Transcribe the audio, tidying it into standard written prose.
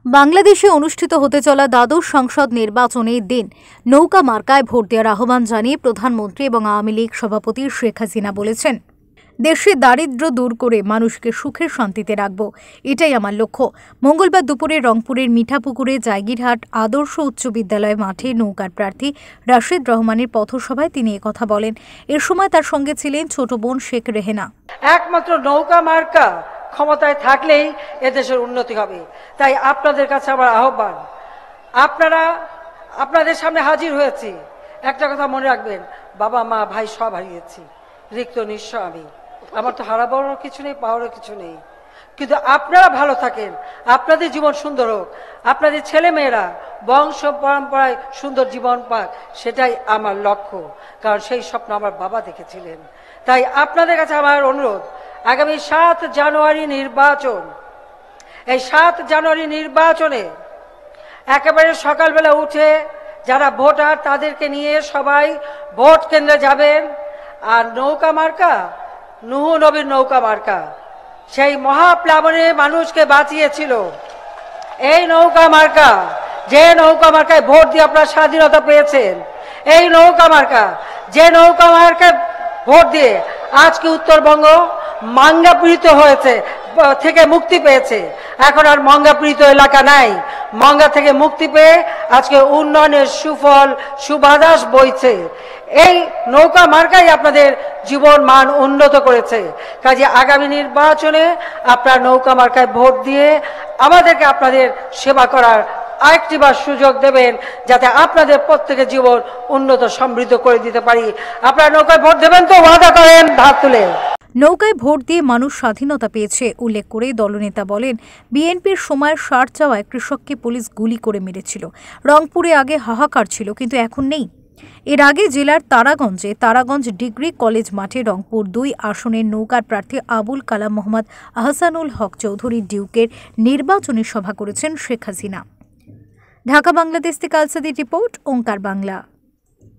বাংলাদেশে অনুষ্ঠিত হতে চলা দ্বাদশ সংসদ নির্বাচনের দিন নৌকা মার্কায় ভোট দেওয়ার আহ্বান জানিয়ে প্রধানমন্ত্রী এবং আওয়ামী লীগ সভাপতি শেখ হাসিনা বলেছেন, দেশে দারিদ্র্য দূর করে মানুষকে সুখের শান্তিতে রাখব, এটাই আমার লক্ষ্য। মঙ্গলবার দুপুরে রংপুরের মিঠাপুকুরে জায়গিরহাট আদর্শ উচ্চ বিদ্যালয় মাঠে নৌকার প্রার্থী রাশেদ রহমানের পথসভায় তিনি একথা বলেন। এর সময় তার সঙ্গে ছিলেন ছোট বোন শেখ রেহেনা। একমাত্র নৌকা মার্কা ক্ষমতায় থাকলেই এদেশের উন্নতি হবে। তাই আপনাদের কাছে আমার আহ্বান, আপনাদের সামনে হাজির হয়েছি। একটা কথা মনে রাখবেন, বাবা মা ভাই সব হারিয়েছি, রিক্ত নিঃস্ব আমি। আমার তো হারাবারও কিছু নেই, পাওয়ারও কিছু নেই। কিন্তু আপনারা ভালো থাকেন, আপনাদের জীবন সুন্দর হোক, আপনাদের ছেলে মেয়েরা বংশ পরম্পরায় সুন্দর জীবন পাক, সেটাই আমার লক্ষ্য। কারণ সেই স্বপ্ন আমার বাবা দেখেছিলেন। তাই আপনাদের কাছে আমার অনুরোধ, আগামী 7 জানুয়ারি নির্বাচন, এই 7 জানুয়ারি নির্বাচনে একেবারে সকালবেলা উঠে যারা ভোটার তাদেরকে নিয়ে সবাই ভোট কেন্দ্রে যাবেন। আর নৌকা মার্কা, নুহ নবীর নৌকা মার্কা, সেই মহাপ্লাবনে মানুষকে বাঁচিয়েছিল এই নৌকা মার্কা। যে নৌকা মার্কায় ভোট দিয়ে আপনারা স্বাধীনতা পেয়েছেন, এই নৌকা মার্কা, যে নৌকা মার্কায় ভোট দিয়ে আজকে উত্তরবঙ্গ মাঙ্গাপীড়িত হয়েছে থেকে মুক্তি পেয়েছে। এখন আর মঙ্গাপীড়িত এলাকা নাই। মঙ্গা থেকে মুক্তি পেয়ে আজকে উন্নয়নের সুফল সুবাতাস বইছে। এই নৌকা মার্কাই আপনাদের জীবন মান উন্নত করেছে। কাজে আগামী নির্বাচনে আপনারা নৌকা মার্কায় ভোট দিয়ে আমাদেরকে আপনাদের সেবা করার আরেকটিবার সুযোগ দেবেন, যাতে আপনাদের প্রত্যেকের জীবন উন্নত সমৃদ্ধ করে দিতে পারি। আপনারা নৌকায় ভোট দেবেন তো? ওয়াদা করেন হাত তুলে। নৌকায় ভোট দিয়ে মানুষ স্বাধীনতা পেয়েছে উল্লেখ করে দলনেতা বলেন, বিএনপির সময় সার চাওয়ায় কৃষককে পুলিশ গুলি করে মেরেছিল। রংপুরে আগে হাহাকার ছিল, কিন্তু এখন নেই। এর আগে জেলার তারাগঞ্জ ডিগ্রি কলেজ মাঠে রংপুর 2 আসনের নৌকার প্রার্থী আবুল কালাম মোহাম্মদ আহসানুল হক চৌধুরী ডিউকের নির্বাচনী সভা করেছেন শেখ হাসিনা। ঢাকা বাংলাদেশ থেকে আলসাদি রিপোর্ট, ওঙ্কার বাংলা।